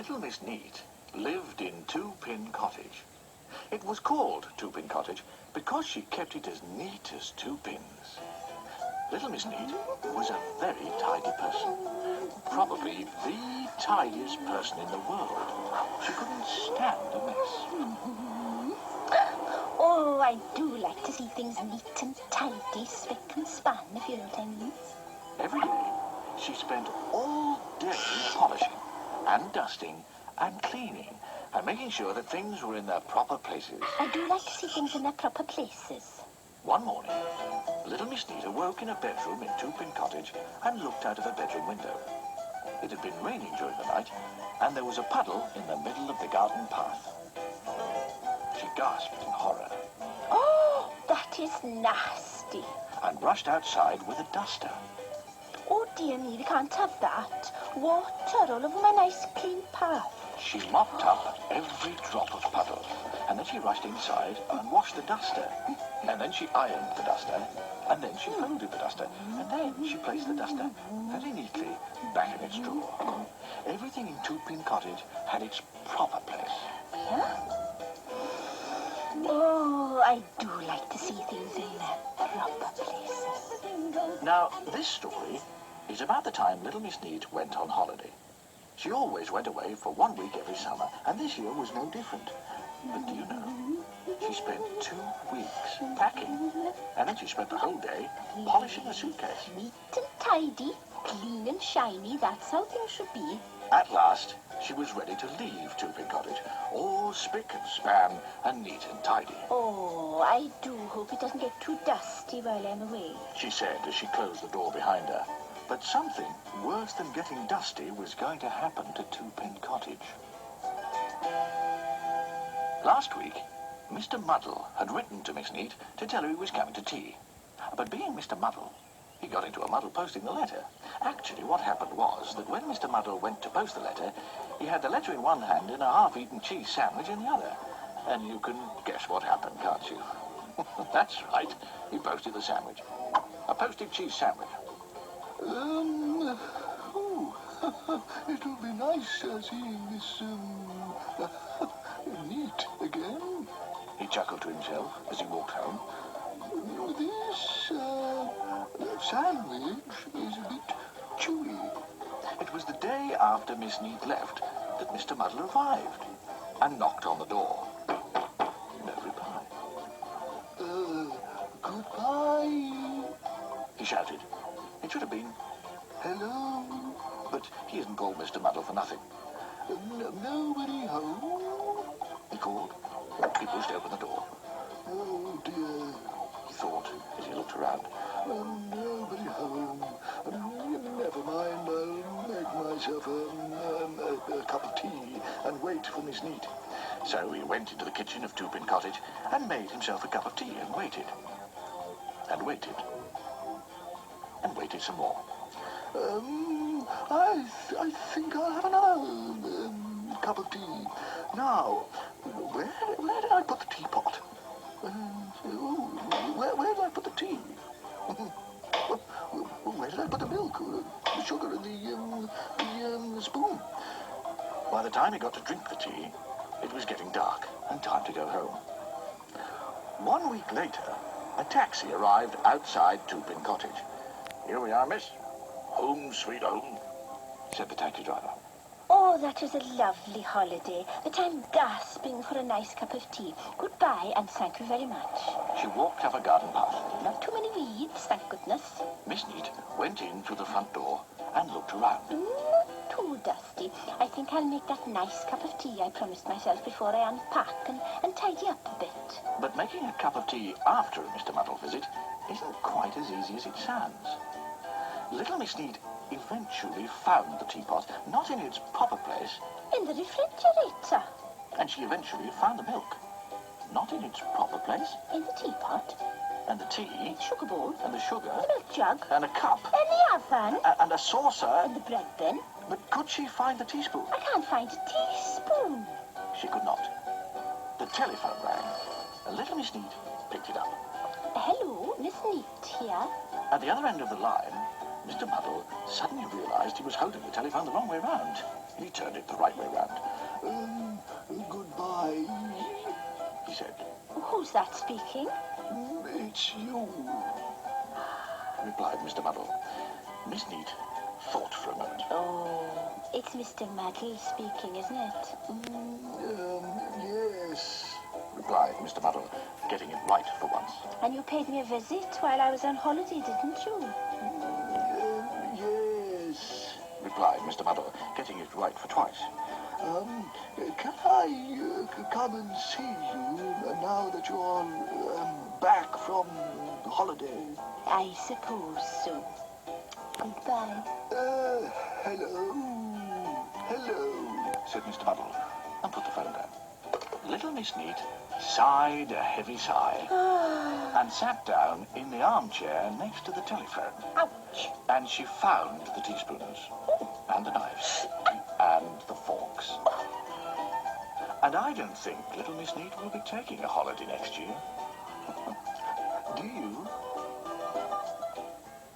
Little Miss Neat lived in Two-Pin Cottage. It was called Two-Pin Cottage because she kept it as neat as two pins. Little Miss Neat was a very tidy person. Probably the tidiest person in the world. She couldn't stand a mess. Oh, I do like to see things neat and tidy, spick and span, if you know what I mean. Every day, she spent all day polishing and dusting and cleaning and making sure that things were in their proper places. I do like to see things in their proper places. One morning, Little Miss Neat awoke in a bedroom in Two-Pin Cottage and looked out of her bedroom window. It had been raining during the night, and there was a puddle in the middle of the garden path. She gasped in horror. Oh, that is nasty. And rushed outside with a duster. Oh, dear me, we can't have that. Water all over my nice clean path. She mopped up every drop of puddle, and then she rushed inside and washed the duster. And then she ironed the duster, and then she folded the duster, and then she placed the duster very neatly back in its drawer. Everything in Two-Pin Cottage had its proper place. Yeah? Oh, I do like to see things in their proper places. Now, this story is about the time Little Miss Neat went on holiday. She always went away for 1 week every summer, and this year was no different. But do you know, she spent 2 weeks packing, and then she spent the whole day polishing a suitcase. Neat and tidy, clean and shiny, that's how things should be. At last, she was ready to leave Two-Pin Cottage, all spick and span and neat and tidy. Oh, I do hope it doesn't get too dusty while I'm away. She said as she closed the door behind her. But something worse than getting dusty was going to happen to Two-Pin Cottage. Last week, Mr. Muddle had written to Miss Neat to tell her he was coming to tea. But being Mr. Muddle, he got into a muddle posting the letter. Actually, what happened was that when Mr. Muddle went to post the letter, he had the letter in one hand and a half-eaten cheese sandwich in the other. And you can guess what happened, can't you? That's right, he posted the sandwich. A posted cheese sandwich. It'll be nice seeing Miss, Neat again. He chuckled to himself as he walked home. This, sandwich is a bit chewy. It was the day after Miss Neat left that Mr. Muddle arrived and knocked on the door. No reply. Goodbye, He shouted. It should have been, hello. but he isn't called Mr. Muddle for nothing. Nobody home? He called. He pushed open the door. Oh, dear. He thought as he looked around. Nobody home. Never mind, I'll make myself a cup of tea and wait for Miss Neat. So he went into the kitchen of Two-Pin Cottage and made himself a cup of tea and waited. And waited. And waited some more. I think I'll have another cup of tea. Now, where did I put the teapot? Where did I put the tea? Where did I put the milk, the sugar, and the spoon? By the time he got to drink the tea, it was getting dark and time to go home. 1 week later, a taxi arrived outside Two-Pin Cottage. "Here we are, miss. Home sweet home," said the taxi driver. Oh, that was a lovely holiday, but I'm gasping for a nice cup of tea. Goodbye, and thank you very much. She walked up a garden path. Not too many weeds, thank goodness. Miss Neat went in through the front door and looked around. Not too dusty. I think I'll make that nice cup of tea I promised myself before I unpack and tidy up a bit. But making a cup of tea after a Mr. Muddle visit isn't quite as easy as it sounds. Little Miss Neat eventually found the teapot, not in its proper place, In the refrigerator. and she eventually found the milk, not in its proper place, In the teapot. and the tea, Sugar bowl. and the sugar, The milk jug. and a cup, In the oven. and a saucer, In the bread bin. but could she find the teaspoon? I can't find a teaspoon. She could not. The telephone rang, and Little Miss Neat picked it up. Hello, Miss Neat here. At the other end of the line Mr. Muddle suddenly realised he was holding the telephone the wrong way round. He turned it the right way round. Goodbye, He said. Who's that speaking? it's you. Replied Mr. Muddle. Miss Neat thought for a moment. Oh, it's Mr. Muddle speaking, isn't it? Yes. Replied Mr. Muddle, getting it right for once. And you paid me a visit while I was on holiday, didn't you? Yes. Replied Mr. Muddle, getting it right for twice. Can I come and see you now that you're back from holiday? I suppose so. Goodbye. Hello. Hello. Said Mr. Muddle, and put the phone down. Little Miss Neat sighed a heavy sigh and sat down in the armchair next to the telephone. Ouch. And she found the teaspoons and the knives and the forks. And I don't think little Miss Neat will be taking a holiday next year.